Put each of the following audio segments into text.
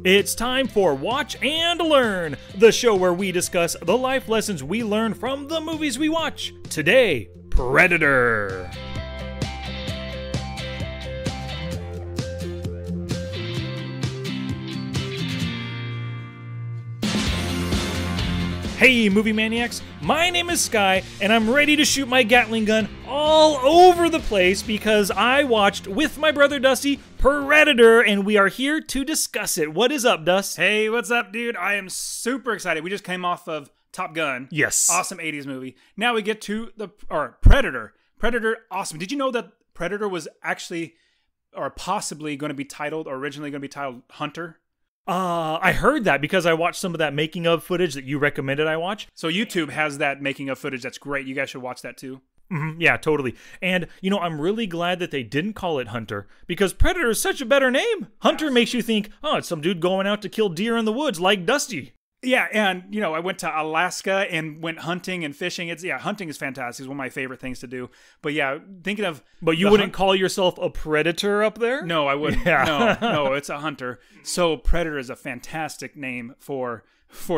It's time for Watch and Learn, the show where we discuss the life lessons we learn from the movies we watch. Today, Predator. Hey, movie maniacs, my name is Sky, and I'm ready to shoot my Gatling gun all over the place because I watched, with my brother Dusty, Predator, and we are here to discuss it. What is up, Dust? Hey, what's up, dude? I am super excited. We just came off of Top Gun. Yes. Awesome 80s movie. Now we get to Predator. Predator, awesome. Did you know that Predator was actually, or possibly going to be titled, or originally going to be titled Hunter? I heard that because I watched some of that making of footage that you recommended I watch. So YouTube has that making of footage. That's great. You guys should watch that too. Mm-hmm, yeah, totally. And, you know, I'm really glad that they didn't call it Hunter because Predator is such a better name. Hunter makes you think, oh, it's some dude going out to kill deer in the woods like Dusty. Yeah, and, you know, I went to Alaska and went hunting and fishing. Hunting is fantastic. It's one of my favorite things to do. But yeah, thinking of... But you wouldn't call yourself a predator up there? No, I wouldn't. Yeah. No, it's a hunter. So Predator is a fantastic name for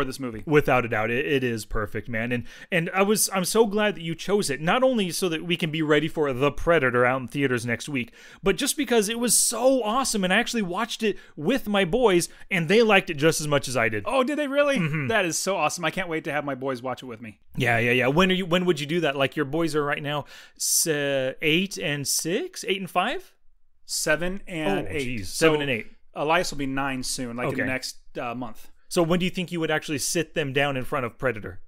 this movie. Without a doubt, it is perfect, man. And I'm so glad that you chose it, not only so that we can be ready for The Predator out in theaters next week, but just because it was so awesome, and I actually watched it with my boys, and they liked it just as much as I did. Oh, did they really? Mm-hmm. That is so awesome. I can't wait to have my boys watch it with me. Yeah. When would you do that? Like, your boys are right now 8 and 6, 8 and 5, 7 and 8. Geez. 7 and 8. Elias will be 9 soon, in the next month. So when do you think you would actually sit them down in front of Predator?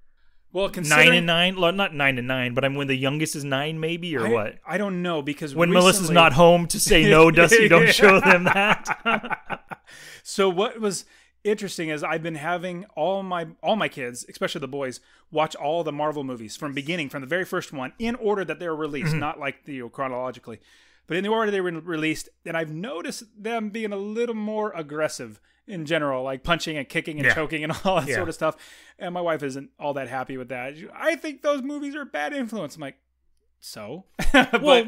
Well, considering... 9 and 9? Well, not 9 and 9, but when the youngest is 9 maybe, or what? I don't know, because when Melissa's not home to say no, Dusty, don't show them that. So what was interesting is I've been having all my kids, especially the boys, watch all the Marvel movies from the very first one, in order that they were released, not like chronologically, but in the order they were released. And I've noticed them being a little more aggressive in general, like punching and kicking and choking and all that sort of stuff. And my wife isn't all that happy with that. I think those movies are a bad influence. I'm like, so? But,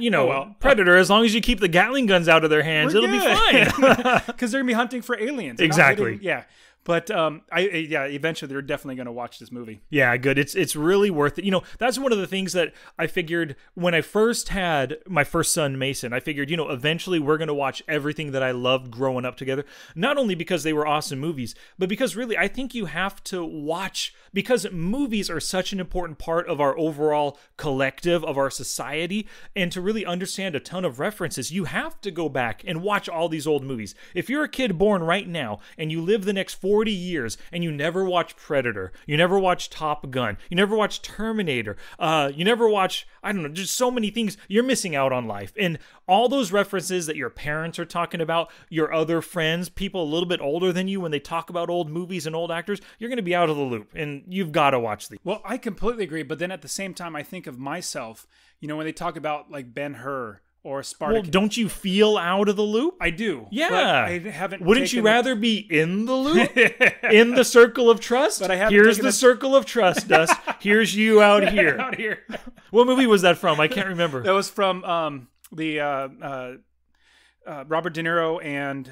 Predator, as long as you keep the Gatling guns out of their hands, it'll be fine. Because they're going to be hunting for aliens. Exactly. But eventually they're definitely going to watch this movie. Yeah, good. It's really worth it. You know, that's one of the things that I figured when I first had my first son, Mason. I figured, eventually we're going to watch everything that I loved growing up together. Not only because they were awesome movies, but because really I think you have to watch, because movies are such an important part of our overall collective, of our society, and to really understand a ton of references, you have to go back and watch all these old movies. If you're a kid born right now and you live the next 40 years and you never watch Predator, you never watch Top Gun, you never watch Terminator, you never watch, I don't know, just so many things, you're missing out on life. And all those references that your parents are talking about, your other friends, people a little bit older than you, when they talk about old movies and old actors, you're going to be out of the loop, and you've got to watch these. Well, I completely agree, but then at the same time, I think of myself, when they talk about like Ben-Hur or Spartacus. Well, don't you feel out of the loop? I do. Yeah. But I haven't. Wouldn't you rather be in the loop? In the circle of trust? But I haven't. Here's the circle of trust, Dust. Here's you out here. Out here. What movie was that from? I can't remember. That was from Robert De Niro and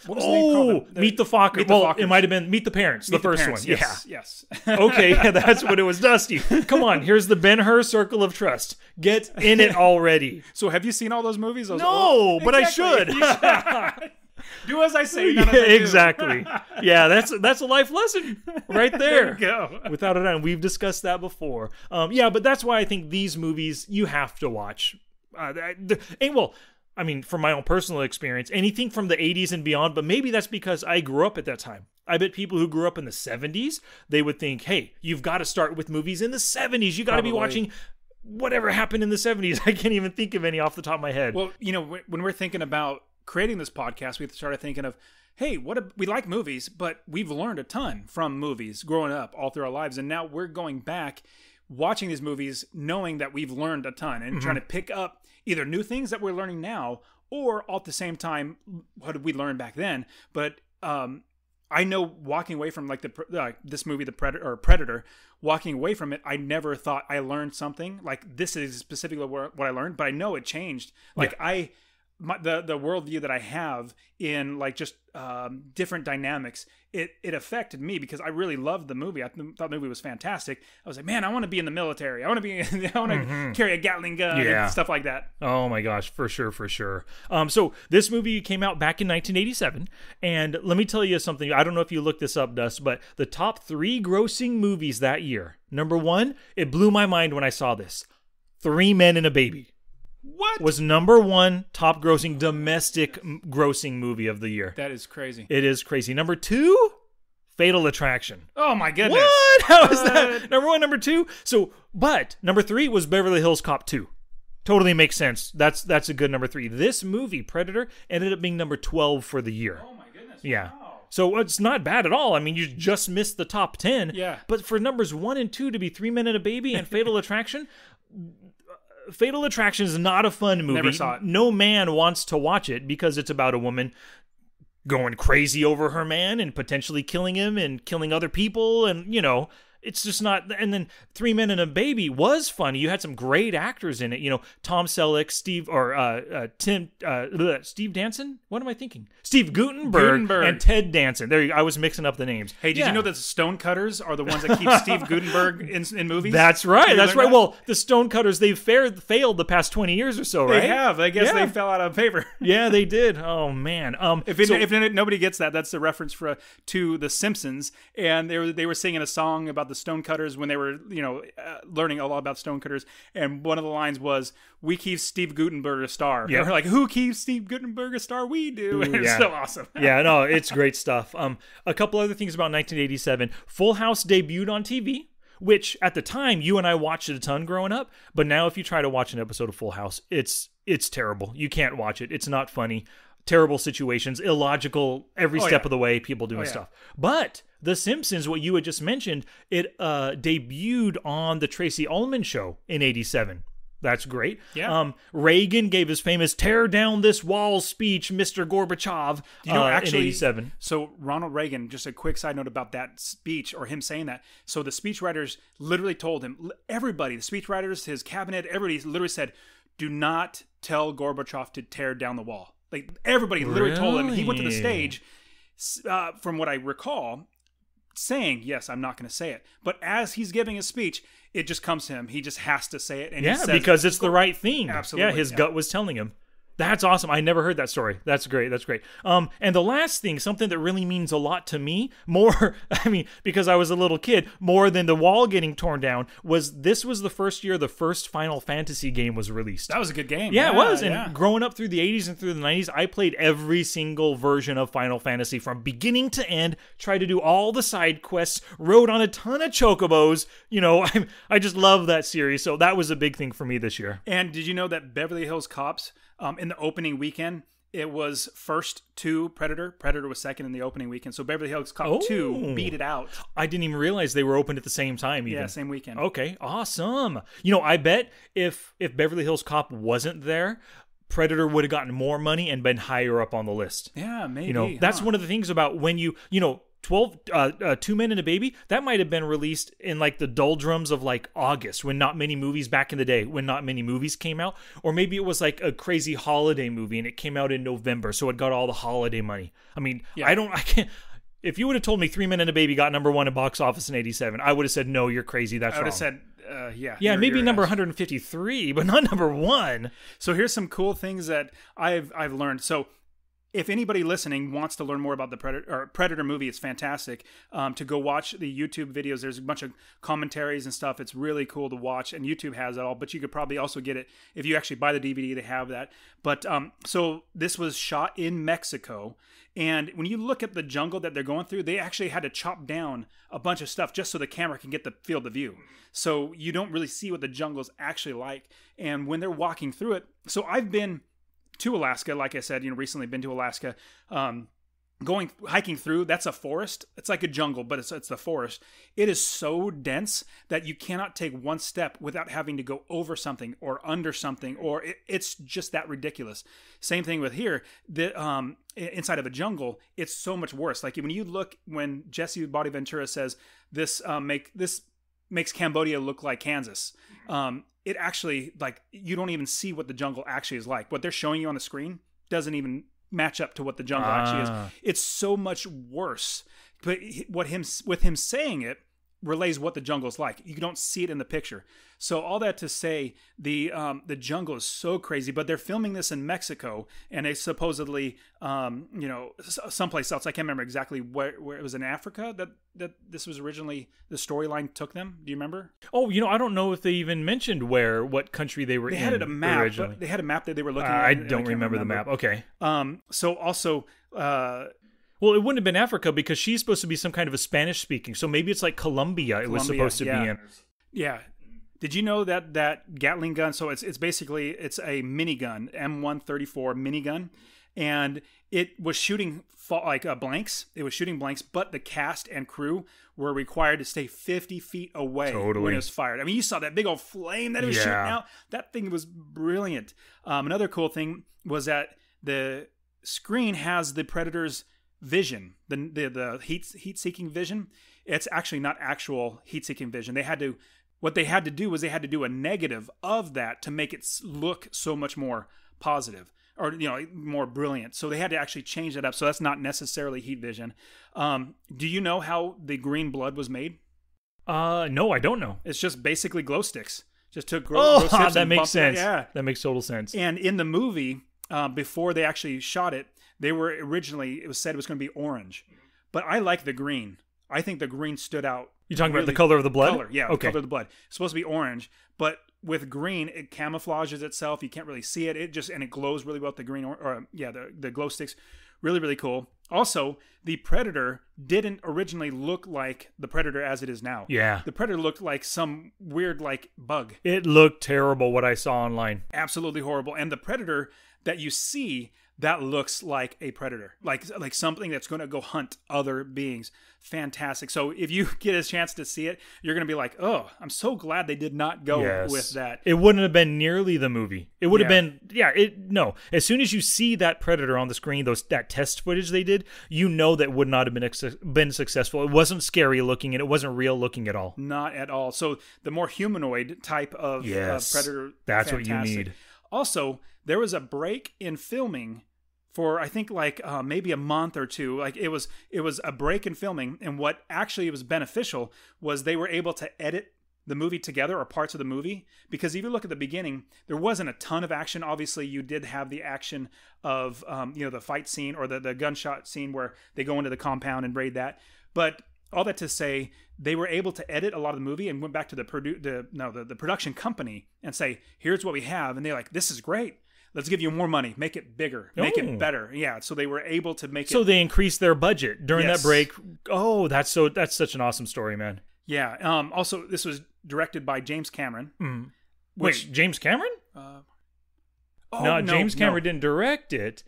what was the name called? Meet the Fockers. Well, it might have been Meet the Parents, the first one. Yes. Okay, that's what it was, Dusty. Come on, here's the Ben-Hur circle of trust. Get in it already. So have you seen all those movies? No, but exactly. I should. Do as I say, none as I do. Exactly. Yeah, that's a life lesson right there. There you go. Without a doubt, we've discussed that before. But that's why I think these movies you have to watch. From my own personal experience, anything from the 80s and beyond, but maybe that's because I grew up at that time. I bet people who grew up in the 70s, they would think, hey, you've got to start with movies in the 70s. You got to be watching whatever happened in the 70s. I can't even think of any off the top of my head. Well, when we're thinking about creating this podcast, we started thinking of, hey, we like movies, but we've learned a ton from movies growing up all through our lives. And now we're going back, watching these movies, knowing that we've learned a ton and trying to pick up either new things that we're learning now, or at the same time, what did we learn back then? But I know walking away from this movie, Predator, walking away from it, I never thought I learned something. Like, this is specifically what I learned, but I know it changed. Like, the worldview that I have in like just different dynamics, it affected me because I really loved the movie. I thought the movie was fantastic. I was like, man, I want to be in the military. I want to carry a Gatling gun and stuff like that. Oh my gosh, for sure, for sure. So this movie came out back in 1987, and let me tell you something. I don't know if you looked this up, Dust, but the top 3 grossing movies that year. Number 1, it blew my mind when I saw this. 3 Men and a Baby. What? Was number 1 top grossing domestic grossing movie of the year. That is crazy. It is crazy. Number 2, Fatal Attraction. Oh my goodness. What? How is that? Number 1, number 2. So, but number 3 was Beverly Hills Cop 2. Totally makes sense. That's a good number 3. This movie, Predator, ended up being number 12 for the year. Oh my goodness. Yeah. Wow. So it's not bad at all. I mean, you just missed the top 10. Yeah. But for numbers 1 and 2 to be 3 Men and a Baby and Fatal Attraction, Fatal Attraction is not a fun movie. Never saw it. No man wants to watch it because it's about a woman going crazy over her man and potentially killing him and killing other people, and it's just not. And then 3 Men and a Baby was funny. You had some great actors in it. Tom Selleck, Steve Danson. What am I thinking? Steve Guttenberg and Ted Danson. There, I was mixing up the names. Hey, did you know that the Stonecutters are the ones that keep Steve Guttenberg in movies? That's right. That's right. Well, the Stonecutters, they've failed the past 20 years or so, right? They have. I guess they fell out of favor. Yeah, they did. Oh man. If nobody gets that, that's a reference to The Simpsons, and they were singing a song about the Stonecutters when they were learning a lot about Stonecutters, and one of the lines was, "We keep Steve Guttenberg a star." Yeah. We're like, who keeps Steve Guttenberg a star? We do. And it's so awesome. Yeah, no, it's great stuff. A couple other things about 1987. Full House debuted on TV, which at the time you and I watched it a ton growing up, but now if you try to watch an episode of Full House, it's terrible. You can't watch it. It's not funny. Terrible situations, illogical every step of the way, people doing stuff. But The Simpsons, what you had just mentioned, it debuted on the Tracy Ullman Show in 87. That's great. Yeah. Reagan gave his famous "Tear Down This Wall" speech, Mr. Gorbachev, in 87. So Ronald Reagan, just a quick side note about that speech, or him saying that. So the speechwriters literally told him, everybody, the speechwriters, his cabinet, everybody literally said, do not tell Gorbachev to tear down the wall. Like, everybody literally told him. He went to the stage, from what I recall, saying, yes, I'm not going to say it. But as he's giving his speech, it just comes to him. He just has to say it. And he says because it's the right thing. Absolutely. Yeah, his gut was telling him. That's awesome. I never heard that story. That's great. That's great. And the last thing, something that really means a lot to me, because I was a little kid, more than the wall getting torn down, this was the first year the first Final Fantasy game was released. That was a good game. Yeah, it was. And growing up through the 80s and through the 90s, I played every single version of Final Fantasy from beginning to end, tried to do all the side quests, rode on a ton of chocobos. I just love that series. So that was a big thing for me this year. And did you know that Beverly Hills Cops, in the opening weekend, it was first to Predator. Predator was second in the opening weekend. So Beverly Hills Cop 2 beat it out. I didn't even realize they were open at the same time even. Yeah, same weekend. Okay, awesome. I bet if Beverly Hills Cop wasn't there, Predator would have gotten more money and been higher up on the list. Yeah, maybe. That's one of the things about when 2 Men and a Baby, that might have been released in like the doldrums of like August, when not many movies back in the day, when not many movies came out. Or maybe it was like a crazy holiday movie and it came out in November, so it got all the holiday money. I mean, I can't. If you would have told me 3 Men and a Baby got number 1 in box office in 87, I would have said, no, you're crazy. That's wrong. I would have said, yeah, maybe number 153, but not number 1. So here's some cool things that I've learned. So if anybody listening wants to learn more about the Predator movie, it's fantastic to go watch the YouTube videos. There's a bunch of commentaries and stuff. It's really cool to watch, and YouTube has it all, but you could probably also get it if you actually buy the DVD. They have that. But so this was shot in Mexico, and when you look at the jungle that they're going through, they actually had to chop down a bunch of stuff just so the camera can get the field of view. So you don't really see what the jungle's actually like. And when they're walking through it, so I've been to Alaska, like I said, recently been to Alaska, hiking through, that's a forest. It's like a jungle, but it's the forest. It is so dense that you cannot take one step without having to go over something or under something, or it's just that ridiculous. Same thing with here. Inside of a jungle, it's so much worse. Like when Jesse Body Ventura says this makes Cambodia look like Kansas. It actually, like, you don't even see what the jungle actually is like. What they're showing you on the screen doesn't even match up to what the jungle actually is. It's so much worse. But with him saying it relays what the jungle is like. You don't see it in the picture. So all that to say, the jungle is so crazy. But they're filming this in Mexico, and they supposedly, someplace else. I can't remember exactly where it was in Africa that this was originally the storyline took them. Do you remember? Oh, I don't know if they even mentioned what country they were in. They had a map. Originally. They had a map that they were looking at. I don't remember the map. Okay. So also. Well, it wouldn't have been Africa because she's supposed to be some kind of a Spanish speaking. So maybe it's like Colombia. It was supposed to be in. Yeah. Did you know that Gatling gun? So it's a minigun, M134 minigun, and it was shooting blanks. It was shooting blanks, but the cast and crew were required to stay 50 feet away when it was fired. I mean, you saw that big old flame that it was shooting out. That thing was brilliant. Another cool thing was that the screen has the Predator's vision, the heat-seeking vision. It's actually not actual heat-seeking vision. What they had to do was they had to do a negative of that to make it look so much more positive or more brilliant. So they had to actually change that up. So that's not necessarily heat vision. Do you know how the green blood was made? No, I don't know. It's just basically glow sticks. Just took glow sticks. That makes sense. Yeah, that makes total sense. And in the movie, before they actually shot it, it was said it was going to be orange, but I like the green. I think the green stood out. You're talking about the color of the blood? Color, yeah, okay. The color of the blood. It's supposed to be orange, but with green, it camouflages itself. You can't really see it. And it glows really well with the green, the glow sticks. Really, really cool. Also, the Predator didn't originally look like the Predator as it is now. Yeah. The Predator looked like some weird, bug. It looked terrible, what I saw online. Absolutely horrible. And the Predator that you see, that looks like a predator, like something that's going to go hunt other beings. Fantastic. So if you get a chance to see it, you're going to be like, oh, I'm so glad they did not go with that. It wouldn't have been nearly the movie. It would have been, no. As soon as you see that predator on the screen, that test footage they did, that would not have been successful. It wasn't scary looking and it wasn't real looking at all. Not at all. So the more humanoid type of predator, that's fantastic. What you need. Also, there was a break in filming for I think maybe a month or two. It was a break in filming, and what actually was beneficial was they were able to edit the movie together or parts of the movie, because if you look at the beginning, there wasn't a ton of action. Obviously, you did have the action of the fight scene or the gunshot scene where they go into the compound and raid that, but all that to say, they were able to edit a lot of the movie and went back to the production company and say, here's what we have. And they're like, this is great. Let's give you more money. Make it bigger. Make it better. Yeah. So they were able to make it. So they increased their budget during that break. Oh, that's such an awesome story, man. Yeah. Also, this was directed by James Cameron. Mm. Wait, James Cameron? No, James Cameron didn't direct it.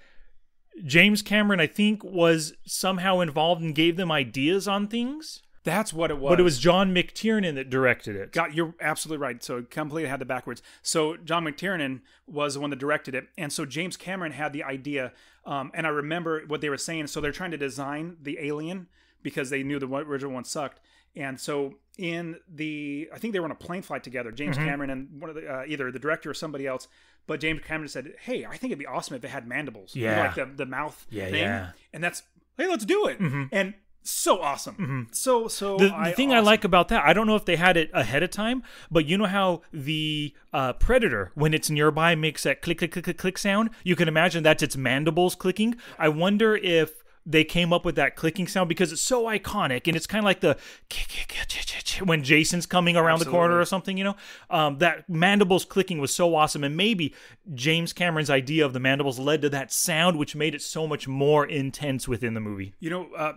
James Cameron, I think, was somehow involved and gave them ideas on things. That's what it was. But it was John McTiernan that directed it. You're absolutely right. So completely had it backwards. So John McTiernan was the one that directed it. And so James Cameron had the idea. And I remember what they were saying. So they're trying to design the alien because they knew the original one sucked. And so I think they were on a plane flight together, James Cameron and one of the, either the director or somebody else. But James Cameron said, hey, I think it'd be awesome if it had mandibles. Yeah. The mouth thing. Yeah. And hey, let's do it. Mm-hmm. And so awesome. Mm-hmm. The thing I like about that, I don't know if they had it ahead of time, but you know how the predator, when it's nearby, makes that click, click, click, click, click sound? You can imagine that's its mandibles clicking. I wonder if they came up with that clicking sound because it's so iconic, and it's kind of like the when Jason's coming around the corner or something, that mandibles clicking was so awesome, and maybe James Cameron's idea of the mandibles led to that sound, which made it so much more intense within the movie.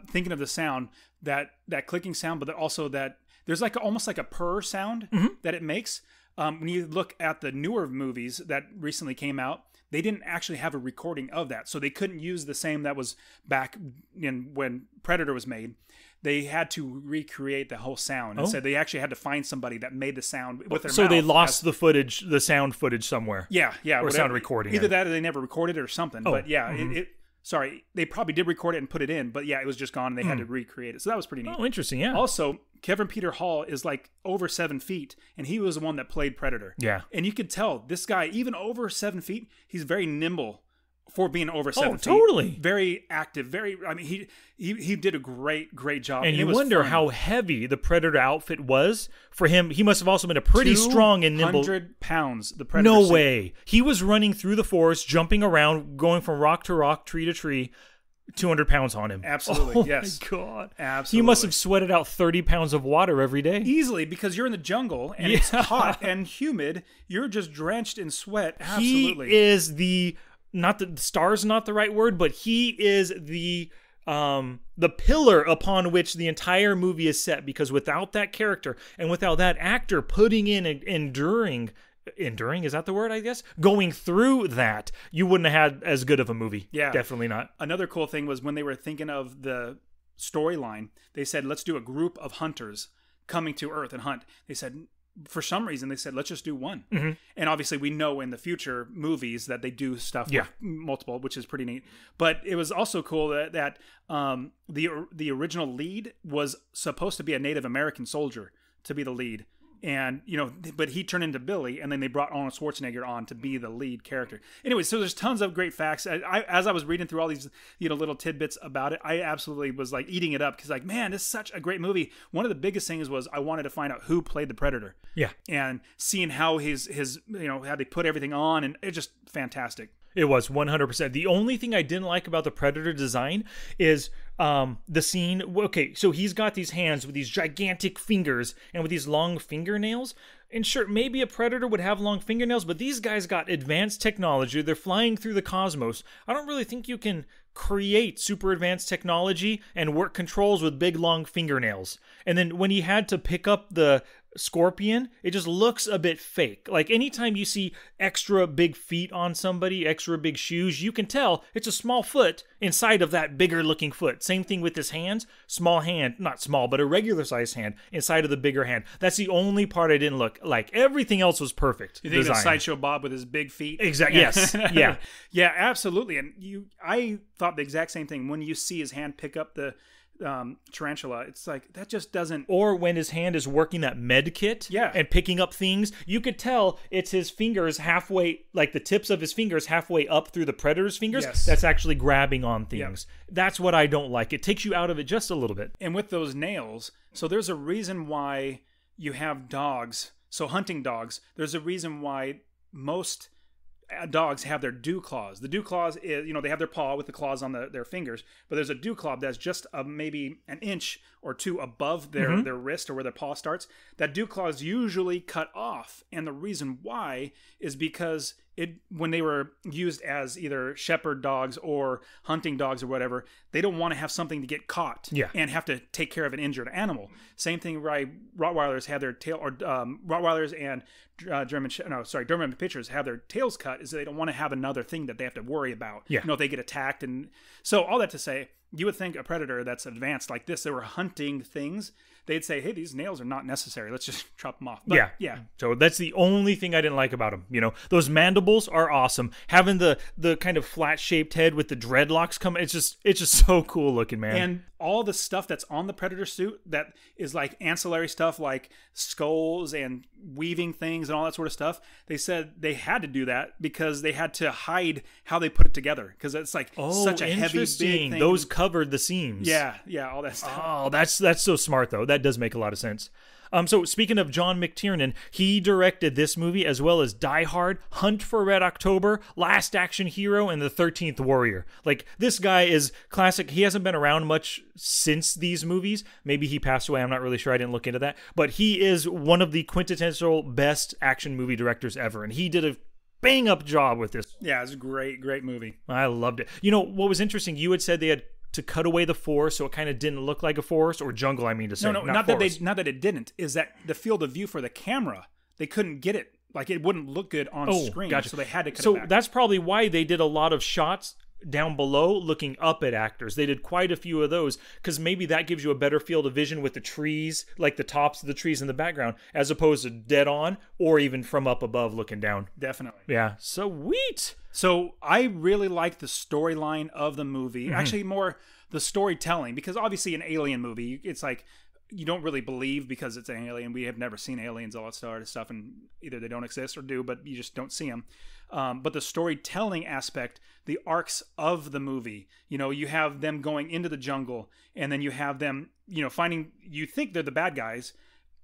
Thinking of the sound, that clicking sound, but also that there's almost like a purr sound that it makes. When you look at the newer movies that recently came out, they didn't actually have a recording of that. So they couldn't use the same that was back in when Predator was made. They had to recreate the whole sound. And so they actually had to find somebody that made the sound with their mouth. So they lost the sound footage somewhere. Yeah. Or sound recording. Either that or they never recorded it or something. But yeah, Sorry, they probably did record it and put it in, but yeah, it was just gone and they had to recreate it. So that was pretty neat. Oh, interesting, yeah. Also, Kevin Peter Hall is like over 7 feet, and he was the one that played Predator. Yeah. And you could tell this guy, even over 7 feet, he's very nimble for being over 7 feet. Totally. Very active. I mean, he did a great job. And you wonder how heavy the Predator outfit was for him. He must have also been a pretty strong and nimble. 200 pounds, the Predator No suit. way. He was running through the forest, jumping around, going from rock to rock, tree to tree. 200 pounds on him. Absolutely, yes. Oh, my God. Absolutely. He must have sweated out 30 pounds of water every day. Easily, because you're in the jungle, and it's hot and humid. You're just drenched in sweat. Absolutely. He is the star's not the right word, but he is the pillar upon which the entire movie is set, because without that character and without that actor putting in and enduring, is that the word, I guess? Going through that, you wouldn't have had as good of a movie. Yeah. Definitely not. Another cool thing was when they were thinking of the storyline, they said, let's do a group of hunters coming to Earth and hunt. They said, for some reason, they said, let's just do one. Mm-hmm. And obviously, we know in the future movies that they do stuff with multiple, which is pretty neat. But it was also cool that the original lead was supposed to be a Native American soldier to be the lead. And, but he turned into Billy, and then they brought Arnold Schwarzenegger on to be the lead character. Anyway, so there's tons of great facts. As I was reading through all these, little tidbits about it, I absolutely was like eating it up, because like, man, this is such a great movie. One of the biggest things was I wanted to find out who played the Predator. Yeah. And seeing how his how they put everything on, and it's just fantastic. It was 100%. The only thing I didn't like about the Predator design is the scene. Okay, so he's got these hands with these gigantic fingers and with these long fingernails. And sure, maybe a Predator would have long fingernails, but these guys got advanced technology. They're flying through the cosmos. I don't really think you can create super advanced technology and work controls with big long fingernails. And then when he had to pick up the scorpion, it just looks a bit fake. Like anytime you see extra big feet on somebody, extra big shoes, you can tell it's a small foot inside of that bigger looking foot. Same thing with his hands. Small hand, not small, but a regular sized hand inside of the bigger hand. That's the only part I didn't look like. Everything else was perfect. You think of Sideshow Bob with his big feet? Exactly. Yes. Yeah. Yeah, absolutely. And I thought the exact same thing. When you see his hand pick up the tarantula, it's like, that just doesn't. Or when his hand is working that med kit and picking up things, you could tell it's his fingers halfway, like the tips of his fingers halfway up through the Predator's fingers. Yes. That's actually grabbing on things. Yep. That's what I don't like. It takes you out of it just a little bit. And with those nails, so there's a reason why you have dogs. So hunting dogs, there's a reason why most dogs have their dew claws. The dew claws is, they have their paw with the claws on their fingers, but there's a dew claw that's just maybe an inch or two above their wrist or where their paw starts. That dew claw is usually cut off, and the reason why is because when they were used as either shepherd dogs or hunting dogs or whatever, they don't want to have something to get caught and have to take care of an injured animal. Same thing, right? Rottweilers have their tail, or Rottweilers and Doberman Pinschers have their tails cut, is they don't want to have another thing that they have to worry about. Yeah. If they get attacked. And so all that to say, you would think a predator that's advanced like this, they were hunting things, they'd say, hey, these nails are not necessary. Let's just chop them off. But, yeah. So that's the only thing I didn't like about him. Those mandibles are awesome. Having the kind of flat-shaped head with the dreadlocks coming, it's just so cool looking, man. And all the stuff that's on the Predator suit that is like ancillary stuff, like skulls and weaving things and all that sort of stuff, they said they had to do that because they had to hide how they put it together, because it's like such a heavy, big thing. Those covered the seams. Yeah, all that stuff. Oh, that's so smart, though. That does make a lot of sense. So speaking of John McTiernan, he directed this movie as well as Die Hard, Hunt for Red October, Last Action Hero, and The 13th Warrior. Like, this guy is classic. He hasn't been around much since these movies. Maybe he passed away. I'm not really sure. I didn't look into that. But he is one of the quintessential best action movie directors ever. And he did a bang-up job with this. Yeah, it's a great movie. I loved it. What was interesting, you had said they had to cut away the forest so it kind of didn't look like a forest, or jungle, I mean to say. No, not that it didn't. Is that the field of view for the camera, they couldn't get it. Like, it wouldn't look good on screen. Gotcha. So they had to cut it back. So that's probably why they did a lot of shots down below looking up at actors. They did quite a few of those because maybe that gives you a better field of vision with the trees, like the tops of the trees in the background, as opposed to dead on or even from up above looking down. Definitely. Yeah. Sweet. So I really like the storyline of the movie. Actually, more the storytelling, because obviously an alien movie, it's like you don't really believe because it's an alien. We have never seen aliens, all that sort of stuff, and either they don't exist or do, but you just don't see them. But the storytelling aspect, the arcs of the movie, you have them going into the jungle, and then you have them, finding, you think they're the bad guys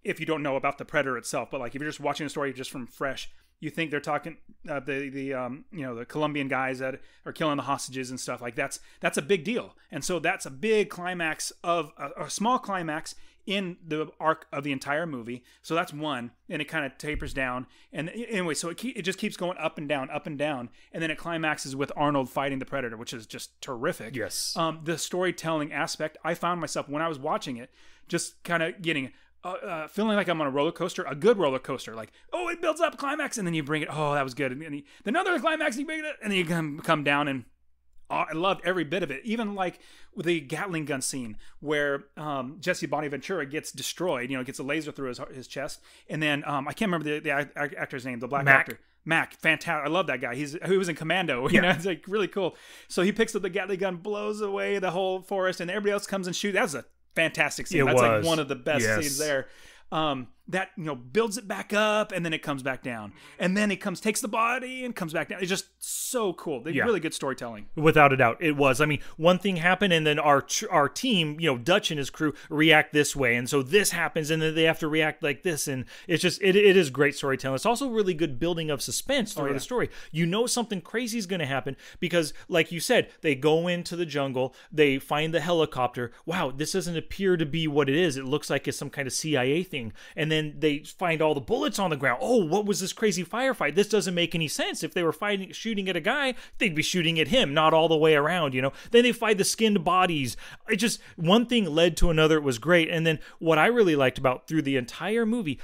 if you don't know about the predator itself. But like if you're just watching the story just from fresh, you think they're talking the Colombian guys that are killing the hostages and stuff. Like that's a big deal, and so that's a big climax of a small climax in the arc of the entire movie. So that's one, and it kind of tapers down. And anyway, so it just keeps going up and down, and then it climaxes with Arnold fighting the Predator, which is just terrific. Yes. The storytelling aspect, I found myself when I was watching it, just kind of getting feeling like I'm on a roller coaster, a good roller coaster. Like, oh, it builds up climax, and then you bring it. Oh, that was good. And then another climax, and you bring it, and then you come down and. I loved every bit of it, even like the Gatling gun scene where Jesse Bonaventura gets destroyed, gets a laser through his chest. And then I can't remember the actor's name, the black actor. Mac, fantastic. I love that guy. He was in Commando. It's like really cool. So he picks up the Gatling gun, blows away the whole forest, and everybody else comes and shoots. That was a fantastic scene. That's like one of the best scenes there. That builds it back up, and then it comes back down, and then it takes the body and comes back down. It's just so cool. Really good storytelling, without a doubt. It was. I mean, one thing happened, and then our team, Dutch and his crew react this way, and so this happens, and then they have to react like this, and it's just it is great storytelling. It's also really good building of suspense through the story. Something crazy is going to happen because, like you said, they go into the jungle, they find the helicopter. Wow, this doesn't appear to be what it is. It looks like it's some kind of CIA thing, and then they find all the bullets on the ground. Oh, what was this crazy firefight? This doesn't make any sense. If they were shooting at a guy, they'd be shooting at him, not all the way around, Then they find the skinned bodies. It just, one thing led to another. It was great. And then what I really liked about through the entire movie,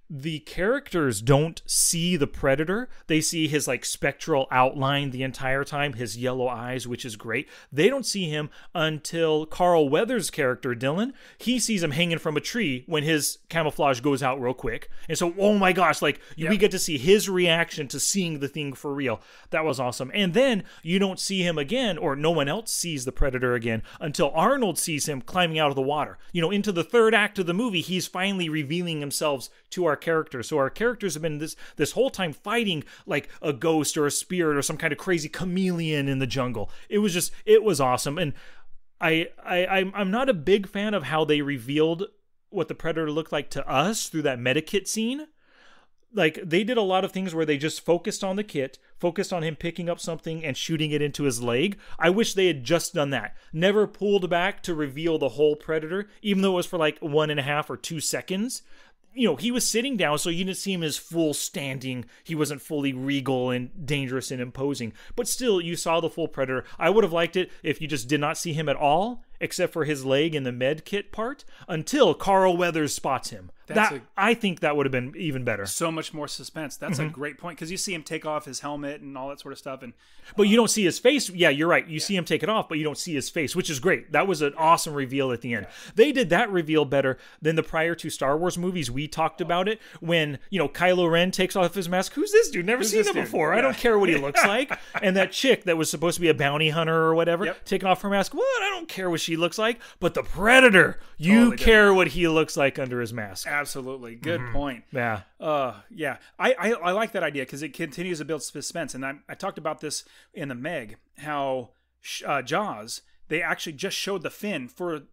the characters don't see the Predator. They see his like spectral outline the entire time, his yellow eyes, which is great. They don't see him until Carl Weathers' character, Dylan, he sees him hanging from a tree when his camouflage goes out real quick. And so, oh my gosh, we get to see his reaction to seeing the thing for real. That was awesome. And then you don't see him again, or no one else sees the Predator again until Arnold sees him climbing out of the water. Into the third act of the movie, he's finally revealing himself to our characters. So our characters have been this whole time fighting like a ghost or a spirit or some kind of crazy chameleon in the jungle. It was awesome. And I'm not a big fan of how they revealed what the Predator looked like to us through that medikit scene. Like, they did a lot of things where they just focused on the kit, focused on him picking up something and shooting it into his leg. I wish they had just done that. Never pulled back to reveal the whole Predator, even though it was for like 1.5 or 2 seconds. He was sitting down, so you didn't see him as full standing. He wasn't fully regal and dangerous and imposing. But still, you saw the full Predator. I would have liked it if you just did not see him at all, except for his leg in the med kit part, until Carl Weathers spots him. I think that would have been even better. So much more suspense. That's a great point, because you see him take off his helmet and all that sort of stuff. But you don't see his face. Yeah, you're right. You see him take it off, but you don't see his face, which is great. That was an awesome reveal at the end. Yeah. They did that reveal better than the prior 2 Star Wars movies. We talked about it when, Kylo Ren takes off his mask. Who's this dude? Never seen him before. Yeah. I don't care what he looks like. And that chick that was supposed to be a bounty hunter or whatever, taking off her mask. What? I don't care what she looks like. But the Predator, you care what he looks like under his mask. Absolutely. Good point. Yeah. Yeah. I like that idea because it continues to build suspense. And I talked about this in the Meg, how Jaws, they actually just showed the fin for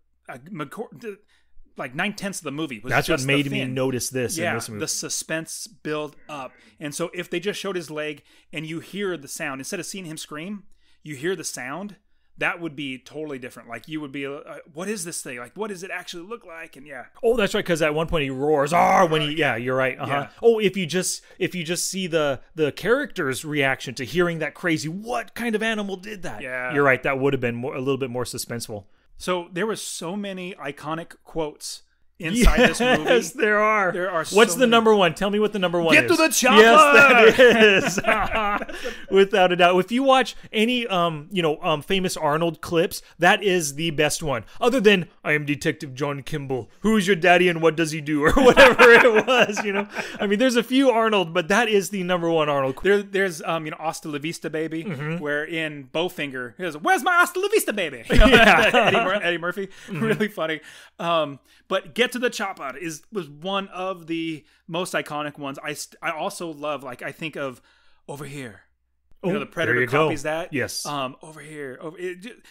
like 9/10 of the movie. That's what made me notice this in this movie. The suspense build up. And so if they just showed his leg and you hear the sound, instead of seeing him scream, you hear the sound, that would be totally different. Like, you would be, what is this thing? Like, what does it actually look like? And oh, that's right. Because at one point he roars, when he, you're right. Yeah. Oh, if you just see the character's reaction to hearing that crazy, what kind of animal did that? Yeah, you're right. That would have been a little bit more suspenseful. So there were so many iconic quotes inside this movie. Yes, there are. There are What's so the many. number one? Tell me what the number one Get is. to the chopper! Yes, that is. Without a doubt. If you watch any famous Arnold clips, that is the best one. Other than I am Detective John Kimball. Who is your daddy and what does he do? Or whatever it was, I mean, there's a few Arnold, but that is the number one Arnold clip. There's Hasta La Vista Baby, Mm-hmm. where in Bowfinger, he goes, "Where's my Hasta La Vista Baby?" Eddie Murphy, Mm-hmm. really funny. But Get to the Chopper was one of the most iconic ones. I also love, like, I think of Over Here. The Predator copies that. Yes. Over Here.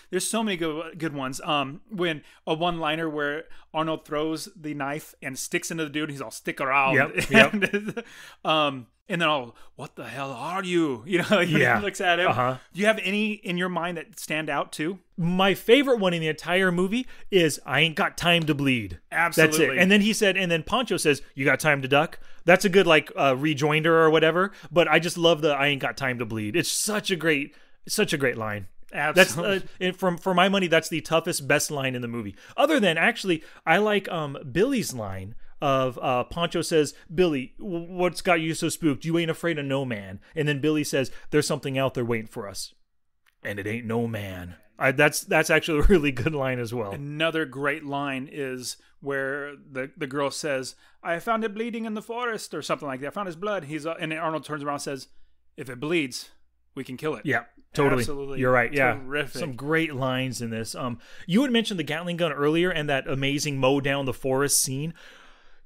There's so many good ones. When a one-liner where Arnold throws the knife and sticks into the dude, he's all, "Stick around." Yep. And then "What the hell are you?" He looks at him. Uh-huh. Do you have any in your mind that stand out too? My favorite one in the entire movie is I ain't got time to bleed. Absolutely. That's it. And then Pancho says, "You got time to duck?" That's a good rejoinder or whatever. But I just love the I ain't got time to bleed. It's such a great line. Absolutely. That's for my money, that's the toughest, best line in the movie. Other than, actually, I like Billy's line of Pancho says, "Billy, what's got you so spooked? You ain't afraid of no man." And then Billy says, "There's something out there waiting for us, and it ain't no man." That's actually a really good line as well. Another great line is where the girl says, "I found it bleeding in the forest," or something like that. "I found his blood." And then Arnold turns around and says, "If it bleeds, we can kill it." Yeah, totally. Absolutely. You're right. Yeah. Terrific. Some great lines in this. You had mentioned the Gatling gun earlier and that amazing mow down the forest scene.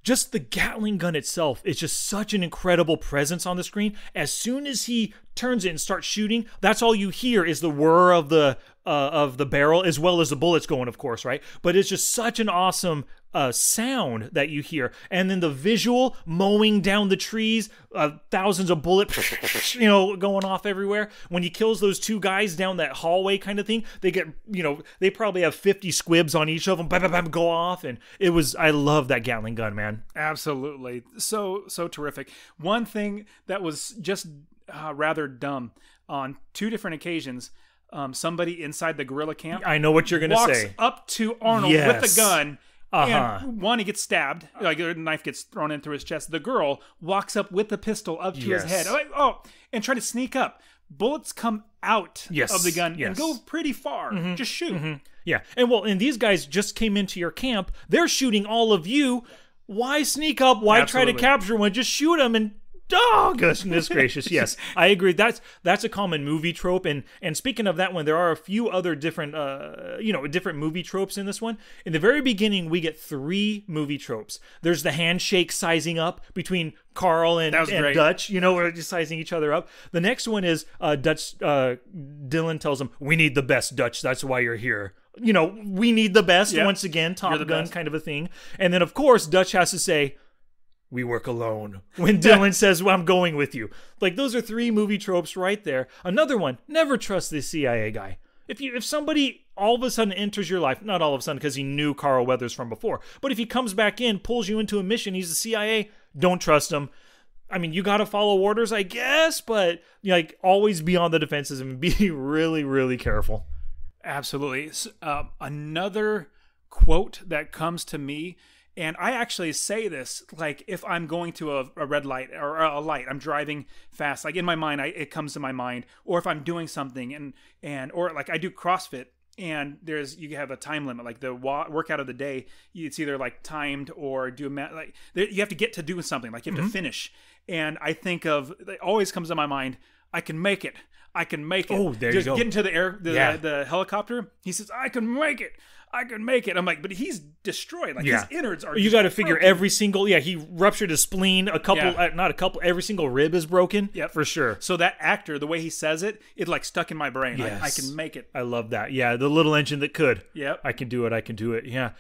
Just the Gatling gun itself is just such an incredible presence on the screen. As soon as he turns it and starts shooting, that's all you hear is the whir of the barrel, as well as the bullets going, of course, right? But it's just such an awesome sound that you hear. And then the visual mowing down the trees, thousands of bullets, going off everywhere. When he kills those two guys down that hallway kind of thing, they get, they probably have 50 squibs on each of them, bam, bam, bam, go off. And I love that Gatling gun, man. Absolutely. So terrific. One thing that was just rather dumb on two different occasions, somebody inside the guerrilla camp, I know what you're going to walks say, up to Arnold with the gun. Uh-huh. And one, he gets stabbed, like a knife gets thrown in through his chest. The girl walks up with the pistol up to his head, and try to sneak up. Bullets come out of the gun and go pretty far. Mm-hmm. Just shoot. Mm-hmm. Yeah, and these guys just came into your camp. They're shooting all of you. Why sneak up? Why try to capture one? Just shoot them and. Oh, goodness gracious. Yes, I agree. That's a common movie trope. And speaking of that one, there are a few other different, different movie tropes in this one. In the very beginning, we get 3 movie tropes. There's the handshake sizing up between Carl and Dutch, we're just sizing each other up. The next one is Dutch, Dylan tells him, "We need the best, Dutch. That's why you're here." We need the best, once again, Top Gun best. Kind of a thing. And then, of course, Dutch has to say, "We work alone," when Dylan says, "Well, I'm going with you." Like, those are 3 movie tropes right there. Another one, never trust the CIA guy. If somebody all of a sudden enters your life, not all of a sudden because he knew Carl Weathers from before, but if he comes back in, pulls you into a mission, he's the CIA, don't trust him. I mean, you got to follow orders, I guess, but always be on the defenses and be really, really careful. Absolutely. Another quote that comes to me, and I actually say this, if I'm going to a red light or a light, I'm driving fast, in my mind, it comes to my mind, or if I'm doing something or I do CrossFit and you have a time limit, the workout of the day, it's either timed or you have to get to do something, you have to finish. And I think of, it always comes to my mind, I can make it. Oh, there you go. Get into the helicopter. He says, I can make it. I'm like, but he's destroyed. His innards are. You got to figure every single. He ruptured his spleen. Every single rib is broken. Yep, for sure. So that actor, the way he says it, stuck in my brain. Yes. I can make it. I love that. Yeah, the little engine that could. Yep. I can do it. Yeah.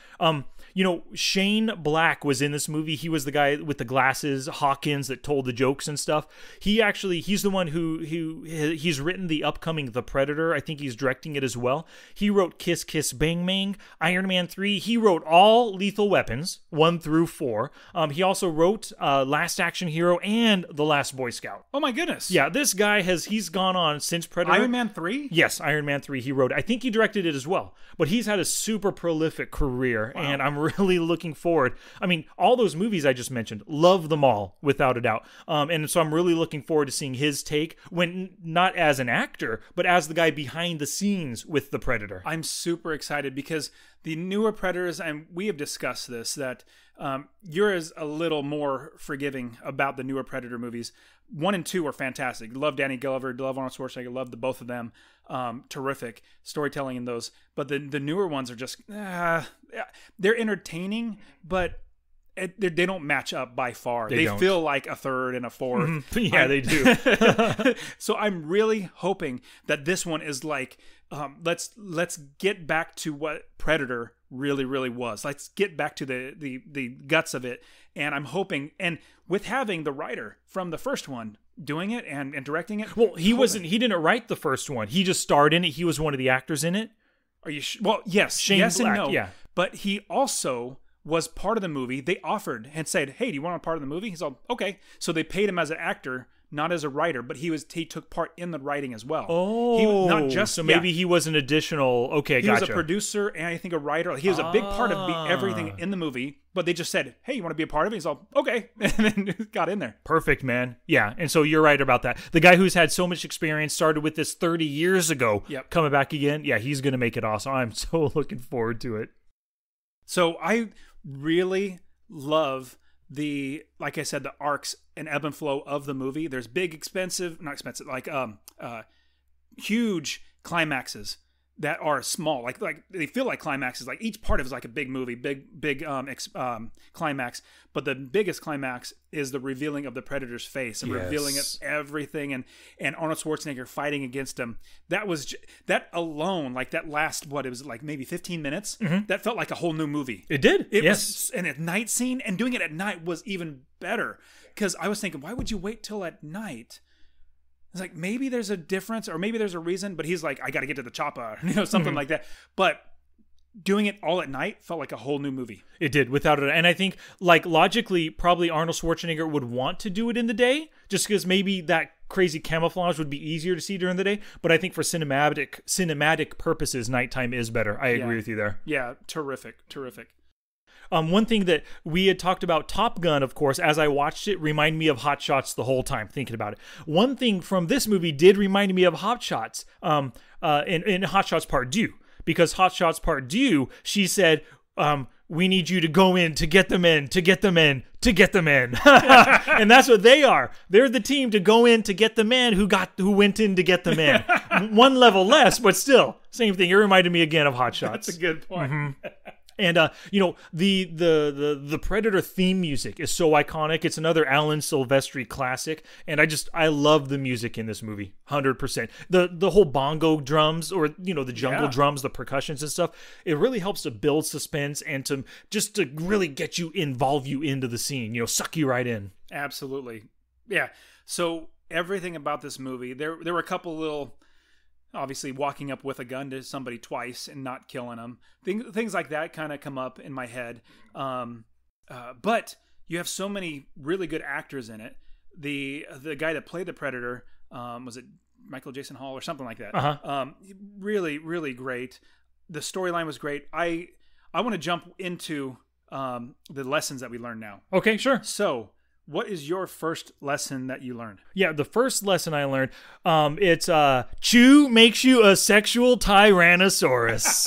Shane Black was in this movie. He was the guy with the glasses, Hawkins, that told the jokes and stuff. He's the one who he's written the upcoming The Predator. I think he's directing it as well. He wrote Kiss Kiss Bang Bang, Iron Man 3. He wrote all Lethal Weapons 1 through 4. He also wrote Last Action Hero and The Last Boy Scout. Oh my goodness. Yeah, this guy he's gone on since Predator. Iron Man 3? Yes, Iron Man 3 he wrote. I think he directed it as well. But he's had a super prolific career, and I'm I'm really looking forward. I mean, all those movies I just mentioned, love them all without a doubt. And so I'm really looking forward to seeing his take, when not as an actor, but as the guy behind the scenes with the Predator. I'm super excited because the newer Predators, and we have discussed this, that you're a little more forgiving about the newer Predator movies. 1 and 2 are fantastic. Love Danny Glover, love Arnold Schwarzenegger, love the both of them. Terrific storytelling in those. But the newer ones are just, they're entertaining, but they don't match up by far. They feel like a third and a fourth. Yeah, they do. So I'm really hoping that this one is like, let's get back to what Predator really was. Let's get back to the guts of it. And I'm hoping, and with having the writer from the first one doing it and directing it. Well, he didn't write the first one. He just starred in it. He was one of the actors in it. Are you well, yes. Shane yes Black, and no. yeah. But he also was part of the movie. They offered and said, "Hey, do you want a part of the movie?" He's all, "Okay." So they paid him as an actor, not as a writer, but he took part in the writing as well. Oh, not just so maybe he was an additional. Okay, he gotcha. was a producer and I think a writer. He was a big part of everything in the movie. But they just said, "Hey, you want to be a part of it?" He's all, "Okay," and then got in there. Perfect, man. Yeah, and so you're right about that. The guy who's had so much experience, started with this 30 years ago, coming back again. Yeah, he's gonna make it awesome. I'm so looking forward to it. So I really love like I said, the arcs and ebb and flow of the movie. There's huge climaxes that are small, like they feel like climaxes. Like each part of it is like a big movie, big climax. But the biggest climax is the revealing of the Predator's face and revealing everything, and Arnold Schwarzenegger fighting against him. That alone, like that last it was like maybe 15 minutes. That felt like a whole new movie. It did. It was, and at night scene, and doing it at night was even better, because I was thinking, why would you wait till at night? It's like, maybe there's a difference, or maybe there's a reason, but he's like, I got to get to the chopper, something like that. But doing it all at night felt like a whole new movie. It did, without it. And I think, like, logically, probably Arnold Schwarzenegger would want to do it in the day, just because maybe that crazy camouflage would be easier to see during the day. But I think for cinematic purposes, nighttime is better. I agree with you there. Yeah, terrific. One thing that we had talked about, Top Gun, of course, as I watched it, reminded me of Hot Shots the whole time, thinking about it. One thing from this movie did remind me of Hot Shots, in Hot Shots Part 2, because Hot Shots Part 2, she said, we need you to go in to get them in, to get them in, to get them in. And that's what they are. They're the team to go in to get the man who went in to get them in. One level less, but still, same thing. It reminded me again of Hot Shots. That's a good point. Mm-hmm. And the Predator theme music is so iconic. It's another Alan Silvestri classic, and I love the music in this movie, 100%. The whole bongo drums, or the jungle drums, the percussions and stuff. It really helps to build suspense and to really get you, involve you into the scene. Suck you right in. Absolutely, yeah. So everything about this movie, there were a couple little. Obviously, walking up with a gun to somebody twice and not killing them. Things like that kind of come up in my head. But you have so many really good actors in it. The guy that played the Predator, was it Michael Jason Hall or something like that? Uh-huh. Really, really great. The storyline was great. I want to jump into the lessons that we learned now. Okay, sure. So, what is your first lesson that you learned? Yeah, the first lesson I learned, it's chew makes you a sexual tyrannosaurus.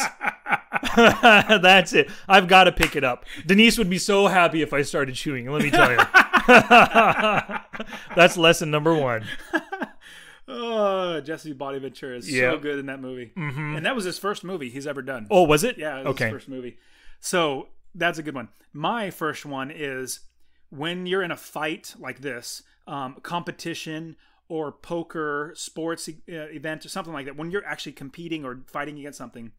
That's it. I've got to pick it up. Denise would be so happy if I started chewing, let me tell you. That's lesson number 1. Oh, Jesse Body Ventura is so good in that movie. Mm-hmm. And that was his first movie he's ever done. Oh, was it? Yeah, it was his first movie. So, that's a good one. My first one is, when you're in a fight like this, competition or poker, sports event or something like that, when you're actually competing or fighting against something,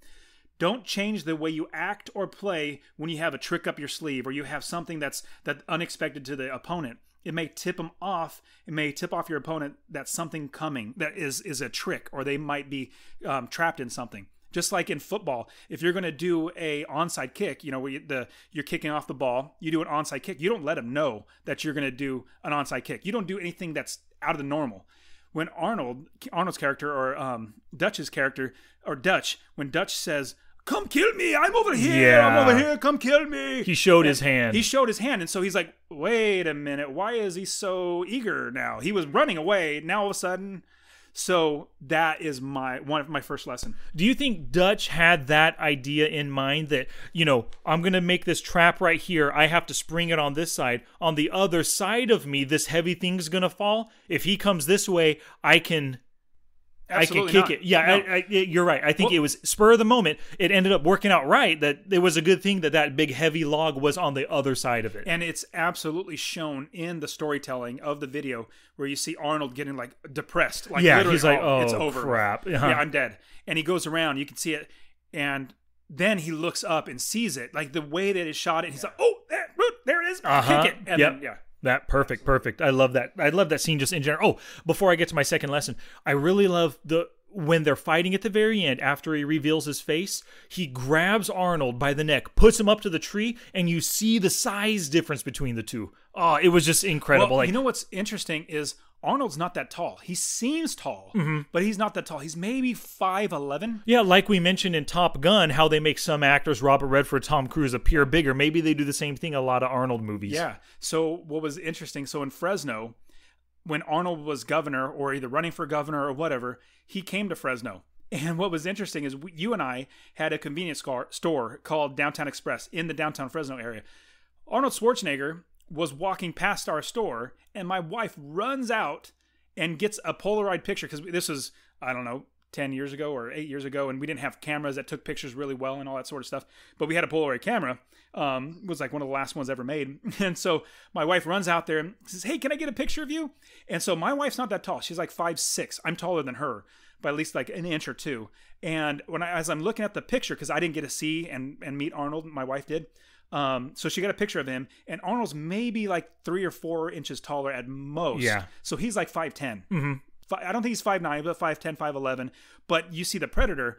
don't change the way you act or play when you have a trick up your sleeve, or you have something that's unexpected to the opponent. It may tip them off. It may tip off your opponent that something coming that is a trick, or they might be trapped in something. Just like in football, if you're going to do a onside kick, where you're kicking off the ball, you do an onside kick. You don't let them know that you're going to do an onside kick. You don't do anything that's out of the normal. When Arnold's character, or Dutch's character, or Dutch, when Dutch says come kill me. I'm over here. I'm over here. Come kill me. He showed his hand. He showed his hand. And so he's like, wait a minute. Why is he so eager now? He was running away. Now all of a sudden. So that is one of my first lesson. Do you think Dutch had that idea in mind that, I'm going to make this trap right here. I have to spring it on this side. On the other side of me, this heavy thing's going to fall. If he comes this way, I can kick it. Yeah, no. You're right. I think it was spur of the moment. It ended up working out right. That it was a good thing that big heavy log was on the other side of it. And it's absolutely shown in the storytelling of the video where you see Arnold getting like depressed. Like he's like, oh, it's over. Crap. Yeah, I'm dead. And he goes around. You can see it. And then he looks up and sees it. Like the way that it shot it. He's like, oh, there it is. Kick it. And then, That perfect. I love that. I love that scene just in general. Oh, before I get to my second lesson, I really love when they're fighting at the very end, after he reveals his face, he grabs Arnold by the neck, puts him up to the tree, and you see the size difference between the two. Oh, it was just incredible. Well, you know what's interesting is Arnold's not that tall. He seems tall, but he's not that tall. He's maybe 5'11". Yeah, like we mentioned in Top Gun, how they make some actors, Robert Redford, Tom Cruise, appear bigger. Maybe they do the same thing in a lot of Arnold movies. Yeah. So what was interesting, so in Fresno, when Arnold was governor or either running for governor or whatever, he came to Fresno. And what was interesting is you and I had a convenience store called Downtown Express in the downtown Fresno area. Arnold Schwarzenegger was walking past our store, and my wife runs out and gets a Polaroid picture, because this was, I don't know, 10 years ago or 8 years ago, and we didn't have cameras that took pictures really well and all that sort of stuff, but we had a Polaroid camera. It was like one of the last ones ever made. And so my wife runs out there and says, hey, can I get a picture of you? And so my wife's not that tall. She's like 5'6". I'm taller than her by at least like an inch or two. And as I'm looking at the picture, because I didn't get to see and meet Arnold, my wife did. So she got a picture of him, and Arnold's maybe like 3 or 4 inches taller at most. Yeah. So he's like 5'10". Mm-hmm. I don't think he's 5'9", but 5'10", 5'11". But you see the Predator.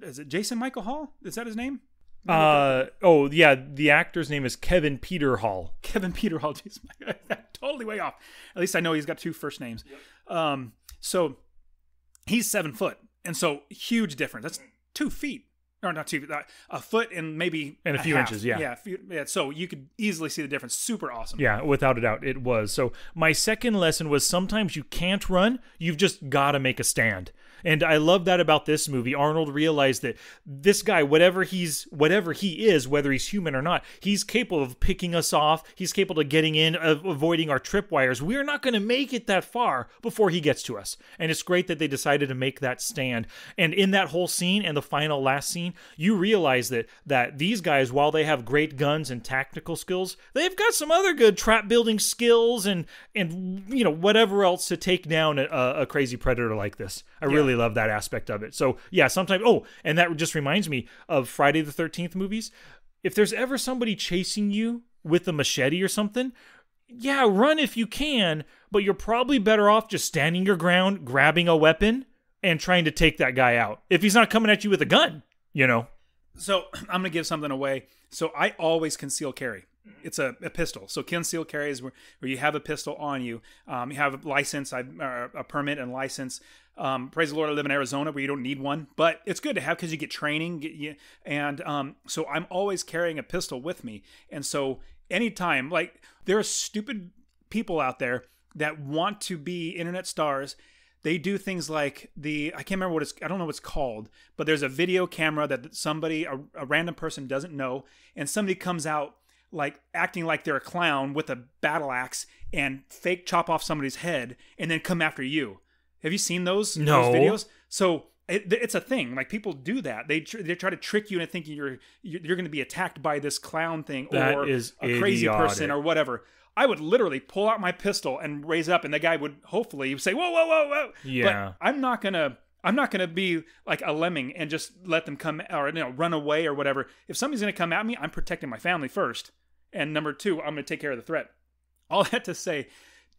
Is it Jason Michael Hall? Is that his name? The actor's name is Kevin Peter Hall. Kevin Peter Hall. Totally way off. At least I know he's got 2 first names. Yep. So he's 7 foot, and so huge difference. That's 2 feet. Or not 2 feet, a foot and maybe and a few half. inches, yeah. Yeah, so you could easily see the difference. Super awesome. Yeah, without a doubt, it was. So my second lesson was sometimes you can't run, you've just got to make a stand. And I love that about this movie. Arnold realized that this guy, whatever he is, whether he's human or not, he's capable of picking us off. He's capable of getting in, of avoiding our tripwires. We're not going to make it that far before he gets to us. And it's great that they decided to make that stand. And in that whole scene and the final last scene, you realize that these guys, while they have great guns and tactical skills, they've got some other good trap building skills and whatever else to take down a crazy predator like this. I really love that aspect of it. So yeah, sometimes, and that just reminds me of Friday the 13th movies. If there's ever somebody chasing you with a machete or something, yeah, run if you can, but you're probably better off just standing your ground, grabbing a weapon, and trying to take that guy out. If he's not coming at you with a gun, So I'm going to give something away. So I always conceal carry. It's a pistol. So concealed carry is where you have a pistol on you. You have a license, a permit and license. Praise the Lord, I live in Arizona where you don't need one, but it's good to have because you get training. So I'm always carrying a pistol with me. And so anytime, like, there are stupid people out there that want to be internet stars. They do things like I can't remember I don't know what it's called, but there's a video camera that somebody, a random person doesn't know, and somebody comes out like acting like they're a clown with a battle axe and fake chop off somebody's head and then come after you. Have you seen those videos? So it's a thing. Like, people do that. They try to trick you into thinking you're going to be attacked by this clown thing or a crazy person or whatever. I would literally pull out my pistol and raise up, and the guy would hopefully say, "Whoa, whoa, whoa, whoa!" Yeah, but I'm not gonna be like a lemming and just let them come or run away or whatever. If somebody's gonna come at me, I'm protecting my family first, and number 2, I'm gonna take care of the threat. All that to say,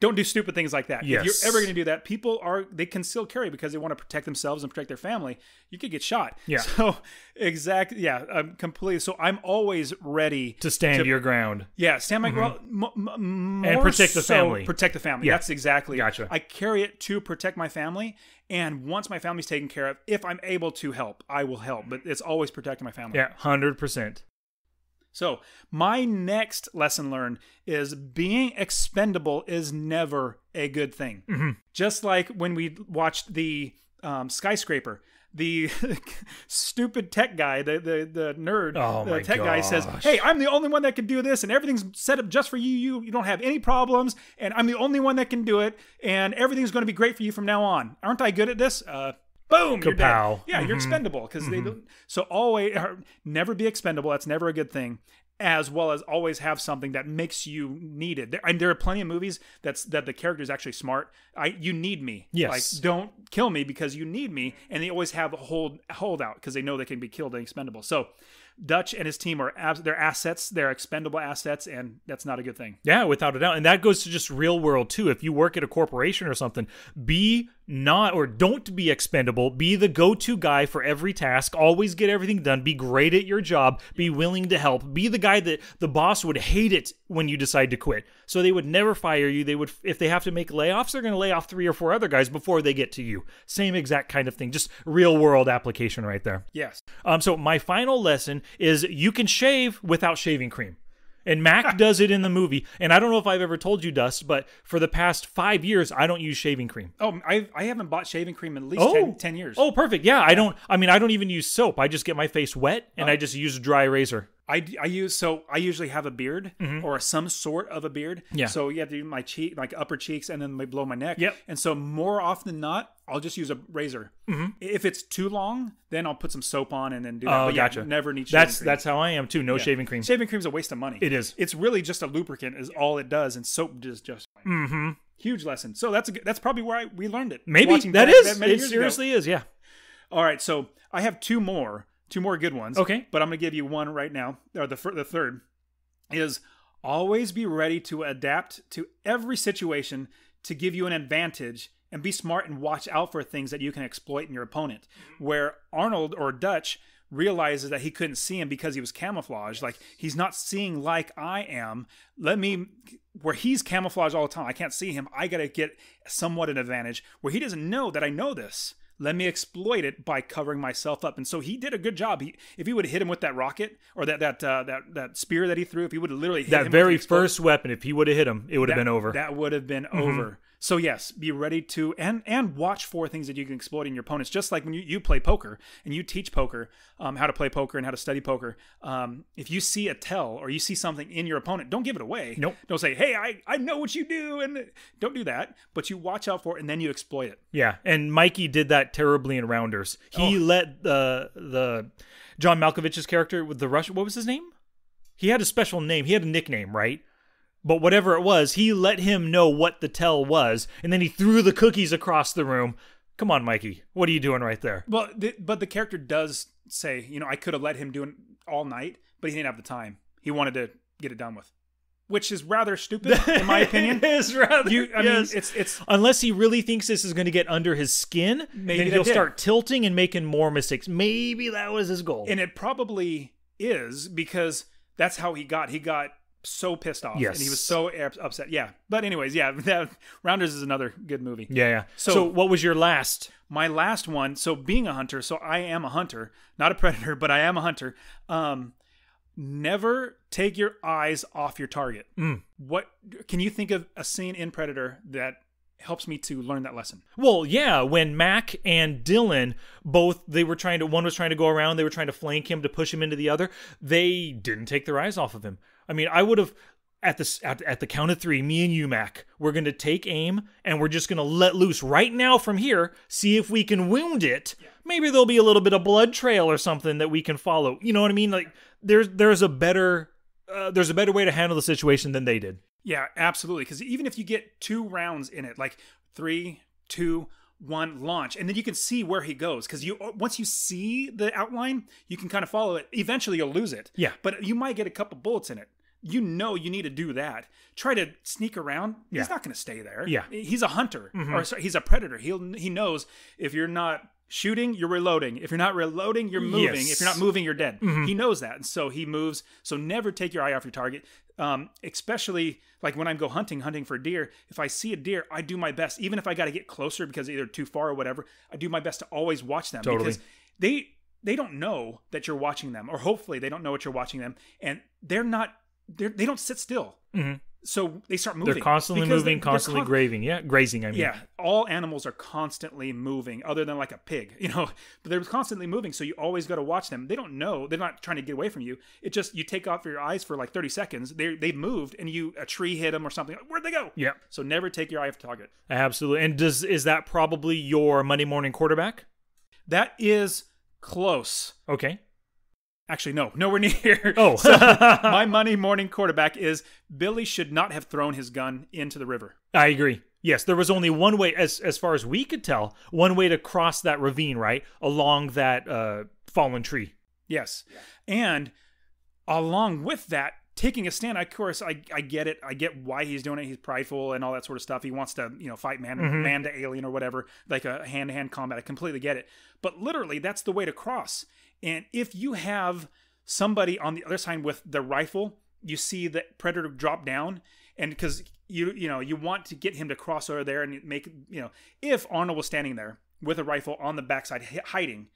Don't do stupid things like that. Yes. If you're ever going to do that, they conceal carry because they want to protect themselves and protect their family. You could get shot. Yeah. So exactly. Yeah. Completely. So I'm always ready to stand your ground. Yeah. Stand my ground. And protect the family. Protect the family. Yeah. That's exactly. Gotcha. I carry it to protect my family. And once my family's taken care of, if I'm able to help, I will help. But it's always protecting my family. Yeah. 100%. So my next lesson learned is being expendable is never a good thing. Just like when we watched the Skyscraper, the stupid tech guy, the nerd, the tech guy says, "Hey, I'm the only one that can do this, and everything's set up just for you. You don't have any problems, and I'm the only one that can do it, and everything's going to be great for you from now on. Aren't I good at this?" Boom, you're dead. Yeah, you're expendable because they don't. So always never be expendable. That's never a good thing. As well as always have something that makes you needed. And there are plenty of movies that the character is actually smart. You need me. Yes. Like, don't kill me because you need me. And they always have a holdout because they know they can be killed and expendable. So Dutch and his team are they're assets. They're expendable assets, and that's not a good thing. Yeah, without a doubt. And that goes to just real world too. If you work at a corporation or something, don't be expendable. Be the go-to guy for every task. Always get everything done. Be great at your job. Be willing to help. Be the guy that the boss would hate it when you decide to quit. So they would never fire you. They would, if they have to make layoffs, they're going to lay off 3 or 4 other guys before they get to you. Same exact kind of thing. Just real world application right there. Yes. So my final lesson is you can shave without shaving cream. And Mac does it in the movie. And I don't know if I've ever told you, Dust, but for the past 5 years, I don't use shaving cream. Oh, I haven't bought shaving cream in at least 10 years. Oh, perfect. Yeah, I don't even use soap. I just get my face wet and I just use a dry razor. I usually have a beard or some sort of a beard. Yeah. So you have to do my cheek, like upper cheeks, and then below my neck. Yep. And so more often than not, I'll just use a razor. If it's too long, then I'll put some soap on and then do that. Oh, but gotcha. Never need shaving cream. That's how I am too. No shaving cream. Shaving cream's a waste of money. It is. It's really just a lubricant is all it does, and soap is just fine. Huge lesson. So that's probably where we learned it. Maybe it seriously is. Yeah. All right. So I have two more good ones. Okay. But I'm going to give you one right now. Or the third is always be ready to adapt to every situation to give you an advantage, and be smart and watch out for things that you can exploit in your opponent. Where Arnold or Dutch realizes that he couldn't see him because he was camouflaged. Like, he's not seeing like I am. Where he's camouflaged all the time, I can't see him. I got to get somewhat an advantage where he doesn't know that I know this. Let me exploit it by covering myself up. And so he did a good job. If he would have hit him with that rocket or that spear that he threw, if he would have literally hit him that very first weapon, if he would have hit him, it would have been over. That would have been over. So yes, be ready to and watch for things that you can exploit in your opponents. Just like when you play poker and you teach poker, how to play poker and how to study poker. If you see a tell or you see something in your opponent, don't give it away. Nope. Don't say, "Hey, I know what you do," and don't do that. But you watch out for it and then you exploit it. Yeah, and Mikey did that terribly in Rounders. He let the John Malkovich's character with the Russian. What was his name? He had a special name. He had a nickname, right? But whatever it was, he let him know what the tell was, and then he threw the cookies across the room. Come on, Mikey. What are you doing right there? Well, but the character does say, I could have let him do it all night, but he didn't have the time. He wanted to get it done with. Which is rather stupid, in my opinion. It is rather. I mean, it's unless he really thinks this is going to get under his skin, maybe then he'll start tilting and making more mistakes. Maybe that was his goal. And it probably is, because that's how he got so pissed off. Yes. And he was so upset. Yeah. But anyways, Rounders is another good movie. Yeah. So what was your last? My last one, so being a hunter, so I am a hunter, not a predator, but I am a hunter. Never take your eyes off your target. What can you think of a scene in Predator that helps me to learn that lesson? Well, yeah, when Mac and Dylan one was trying to go around, they were trying to flank him to push him into the other. They didn't take their eyes off of him. I mean, I would have at the count of 3, me and you, Mac, we're going to take aim and we're just going to let loose right now from here, see if we can wound it. Yeah. Maybe there'll be a little bit of blood trail or something that we can follow. You know what I mean? Like there's a better way to handle the situation than they did. Yeah, absolutely. Because even if you get 2 rounds in it, like 3, 2, 1, launch, and then you can see where he goes. Because once you see the outline, you can kind of follow it. Eventually, you'll lose it. Yeah. But you might get a couple bullets in it. you need to do that. Try to sneak around. He's not going to stay there. Yeah. He's a hunter, or sorry, he's a predator. He knows if you're not shooting, you're reloading. If you're not reloading, you're moving. Yes. If you're not moving, you're dead. He knows that, and so he moves. So never take your eye off your target. Especially like when I go hunting for deer. If I see a deer, I do my best, even if I got to get closer because either too far or whatever. I do my best to always watch them because they don't know that you're watching them, or hopefully they don't know that you're watching them, and they don't sit still. So they start moving. They're constantly moving, constantly grazing. Grazing. I mean, all animals are constantly moving, other than like a pig, but they're constantly moving. So you always got to watch them. They don't know. They're not trying to get away from you. It just you take off your eyes for like 30 seconds. They've moved, and a tree hit them or something. Where'd they go? Yeah. So never take your eye off the target. Absolutely. And is that probably your Monday morning quarterback? That is close. Okay. Actually, no, nowhere near. Oh. So my Monday morning quarterback is Billy should not have thrown his gun into the river. I agree. Yes, there was only one way, as far as we could tell, one way to cross that ravine, right? Along that fallen tree. Yes. And along with that, taking a stand, of course, I get it. I get why he's doing it. He's prideful and all that sort of stuff. He wants to, fight man to alien or whatever, like a hand-to-hand combat. I completely get it. But literally, that's the way to cross. And if you have somebody on the other side with the rifle, you see the predator drop down, and because you want to get him to cross over there and make, if Arnold was standing there with a rifle on the backside hiding,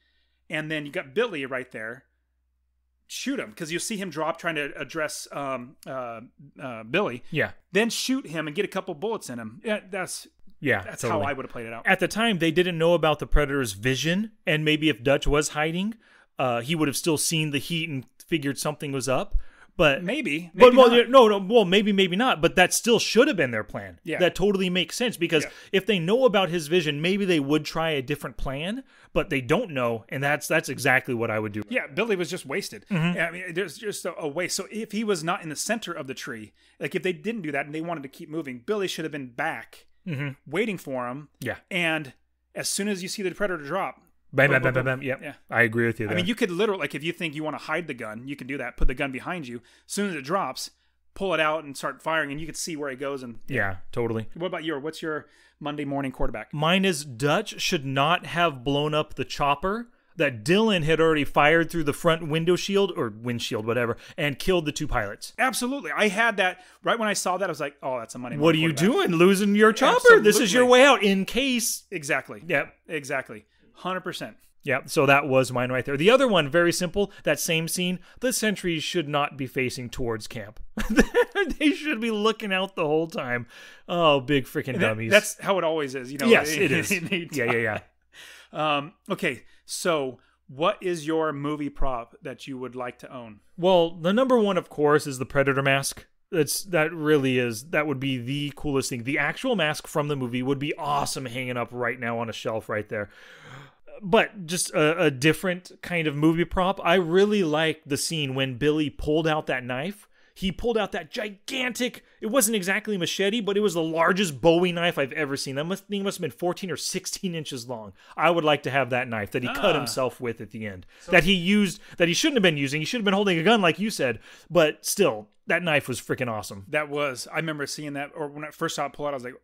and then you got Billy right there, shoot him, because you see him drop trying to address Billy. Yeah. Then shoot him and get a couple bullets in him. That's totally how I would have played it out. At the time, they didn't know about the predator's vision, and maybe if Dutch was hiding, he would have still seen the heat and figured something was up. But maybe maybe not. But that still should have been their plan. Yeah. That totally makes sense, because if they know about his vision, maybe they would try a different plan. But they don't know, and that's exactly what I would do. Yeah, Billy was just wasted. I mean, there's just a waste. So if he was not in the center of the tree, like if they didn't do that and they wanted to keep moving, Billy should have been back, waiting for him. Yeah, and as soon as you see the predator drop. Bam, bam, bam, bam, bam. Yep. Yeah, I agree with you there. I mean, you could literally, like, if you think you want to hide the gun, you can do that. Put the gun behind you. As soon as it drops, pull it out and start firing, and you can see where it goes. And yeah, totally. What about what's your Monday morning quarterback? Mine is Dutch should not have blown up the chopper that Dylan had already fired through the front window shield or windshield, whatever, and killed the two pilots. Absolutely. I had that right when I saw that. I was like, oh, that's a Monday morning What are you doing? Losing your chopper? Absolutely. This is your way out in case. Exactly. Yep. Exactly. 100%. Yeah, so that was mine right there. The other one, very simple, that same scene, the sentries should not be facing towards camp. They should be looking out the whole time. Oh, big freaking dummies. That's how it always is. Yes, it is. Yeah. Okay, so what is your movie prop that you would like to own? Well, the number one, of course, is the Predator mask. That would be the coolest thing. The actual mask from the movie would be awesome hanging up right now on a shelf right there. But just a different kind of movie prop. I really like the scene when Billy pulled out that knife. He pulled out that gigantic, it wasn't exactly a machete, but it was the largest Bowie knife I've ever seen. That thing must have been 14 or 16 inches long. I would like to have that knife that he cut himself with at the end. That he shouldn't have been using. He should have been holding a gun like you said. But still, that knife was freaking awesome. I remember seeing that, or when I first saw it pull out, I was like,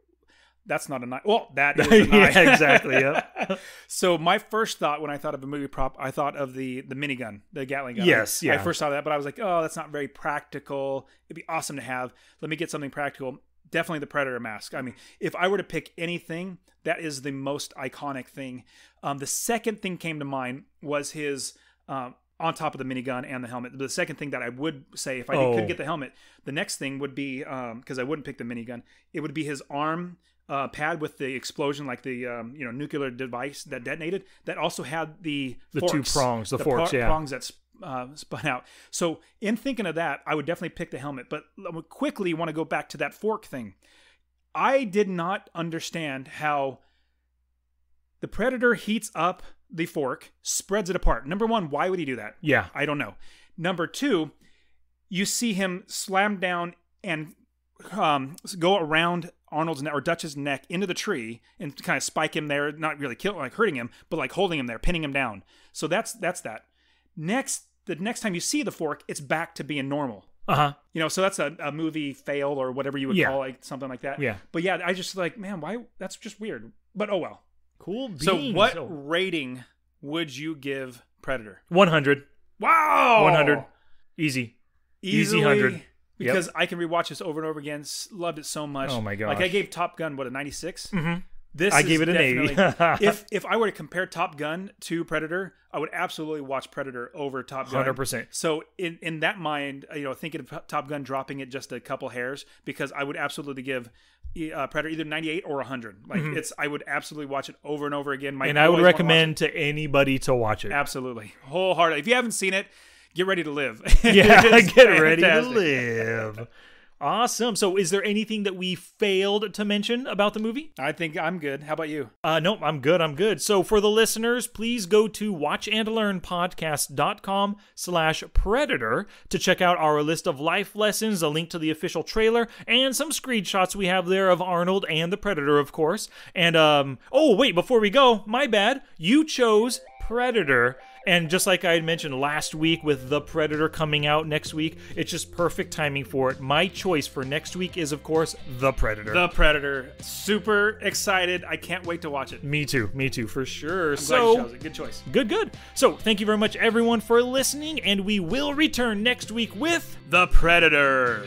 that's not a knife. Well, that is a knife. Yeah, exactly. Yep. So my first thought when I thought of a movie prop, I thought of the minigun, the Gatling gun. Yes, yeah. I first saw that, but I was like, oh, that's not very practical. It'd be awesome to have. Let me get something practical. Definitely the Predator mask. I mean, if I were to pick anything, that is the most iconic thing. The second thing came to mind was his on top of the minigun and the helmet. The second thing that I would say, if I couldn't get the helmet, the next thing would be, because I wouldn't pick the minigun, it would be his arm pad with the explosion, like the nuclear device that detonated. That also had the forks, 2 prongs, the forks, prongs that spun out. So in thinking of that, I would definitely pick the helmet. But I would quickly want to go back to that fork thing. I did not understand how the Predator heats up the fork, spreads it apart. Number one, why would he do that? Yeah, I don't know. Number two, you see him slam down and go around Arnold's neck or Dutch's neck into the tree and kind of spike him there, not really hurting him, but like holding him there, pinning him down. So that's that. Next, the next time you see the fork, it's back to being normal. So that's a movie fail or whatever you would call like something like that. Yeah. But yeah, I just like, man, why? That's just weird. But oh well. Cool beans. So what rating would you give Predator? 100. Wow. 100. Easy 100. Because I can rewatch this over and over again. Loved it so much. Oh my gosh. Like I gave Top Gun a 96. Mm-hmm. I gave it an 80. if I were to compare Top Gun to Predator, I would absolutely watch Predator over Top Gun. 100%. So in that mind, thinking of Top Gun dropping it just a couple hairs, because I would absolutely give Predator either 98 or 100. Like I would absolutely watch it over and over again. And I would recommend to anybody to watch it. Absolutely, wholeheartedly. If you haven't seen it, get ready to live. Yeah, get ready to live. Awesome. So is there anything that we failed to mention about the movie? I think I'm good. How about you? No, I'm good. So for the listeners, please go to watchandlearnpodcast.com/predator to check out our list of life lessons, a link to the official trailer, and some screenshots we have there of Arnold and the Predator, of course. And, oh, wait, before we go, my bad. You chose Predator. And just like I had mentioned last week with The Predator coming out next week, it's just perfect timing for it. My choice for next week is, of course, The Predator. The Predator. Super excited. I can't wait to watch it. Me too, for sure. I'm glad you chose it. Good choice. Good. So thank you very much, everyone, for listening, and we will return next week with The Predator.